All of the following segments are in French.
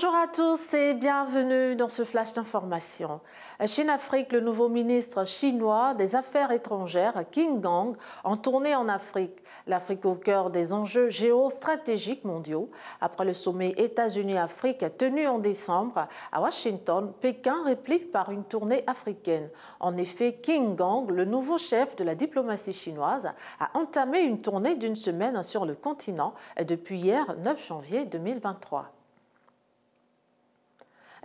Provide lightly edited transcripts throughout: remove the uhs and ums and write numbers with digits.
Bonjour à tous et bienvenue dans ce flash d'information. Chine-Afrique, le nouveau ministre chinois des Affaires étrangères, Qin Gang, en tournée en Afrique. L'Afrique au cœur des enjeux géostratégiques mondiaux. Après le sommet États-Unis-Afrique tenu en décembre à Washington, Pékin réplique par une tournée africaine. En effet, Qin Gang, le nouveau chef de la diplomatie chinoise, a entamé une tournée d'une semaine sur le continent depuis hier 9 janvier 2023.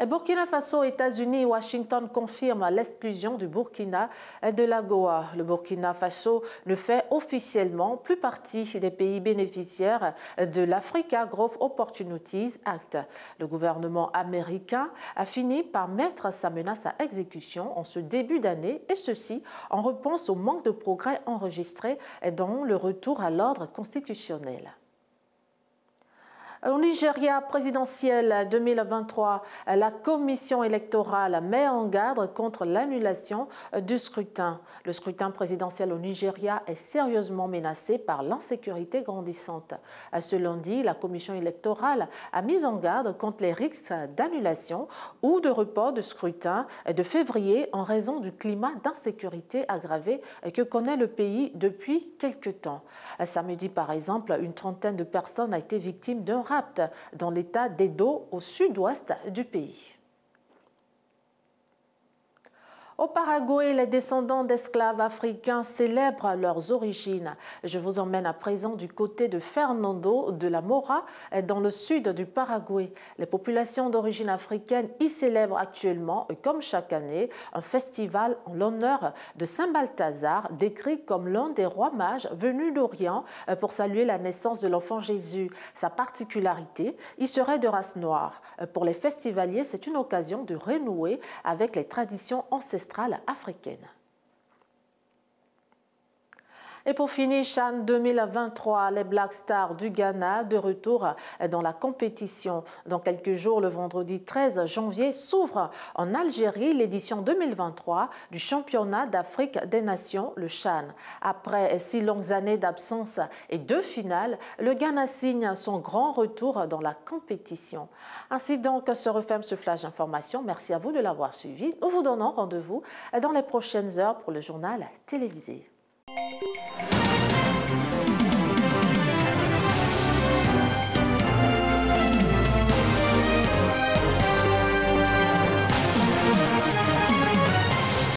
Burkina Faso, États-Unis et Washington confirment l'exclusion du Burkina de l'AGOA. Le Burkina Faso ne fait officiellement plus partie des pays bénéficiaires de l'Africa Growth Opportunities Act. Le gouvernement américain a fini par mettre sa menace à exécution en ce début d'année, et ceci en réponse au manque de progrès enregistré dans le retour à l'ordre constitutionnel. Au Nigeria présidentiel 2023, la commission électorale met en garde contre l'annulation du scrutin. Le scrutin présidentiel au Nigeria est sérieusement menacé par l'insécurité grandissante. Ce lundi, la commission électorale a mis en garde contre les risques d'annulation ou de report de scrutin de février en raison du climat d'insécurité aggravé que connaît le pays depuis quelque temps. Samedi, par exemple, une trentaine de personnes a été victime d'un rapt dans l'état d'Edo, au sud-ouest du pays. Au Paraguay, les descendants d'esclaves africains célèbrent leurs origines. Je vous emmène à présent du côté de Fernando de la Mora, dans le sud du Paraguay. Les populations d'origine africaine y célèbrent actuellement, comme chaque année, un festival en l'honneur de Saint Balthazar, décrit comme l'un des rois mages venus d'Orient pour saluer la naissance de l'enfant Jésus. Sa particularité, il serait de race noire. Pour les festivaliers, c'est une occasion de renouer avec les traditions ancestrales africaine. Et pour finir, CHAN 2023, les Black Stars du Ghana de retour dans la compétition. Dans quelques jours, le vendredi 13 janvier, s'ouvre en Algérie l'édition 2023 du championnat d'Afrique des Nations, le CHAN. Après 6 longues années d'absence et 2 finales, le Ghana signe son grand retour dans la compétition. Ainsi donc se referme ce flash d'information. Merci à vous de l'avoir suivi. Nous vous donnons rendez-vous dans les prochaines heures pour le journal télévisé.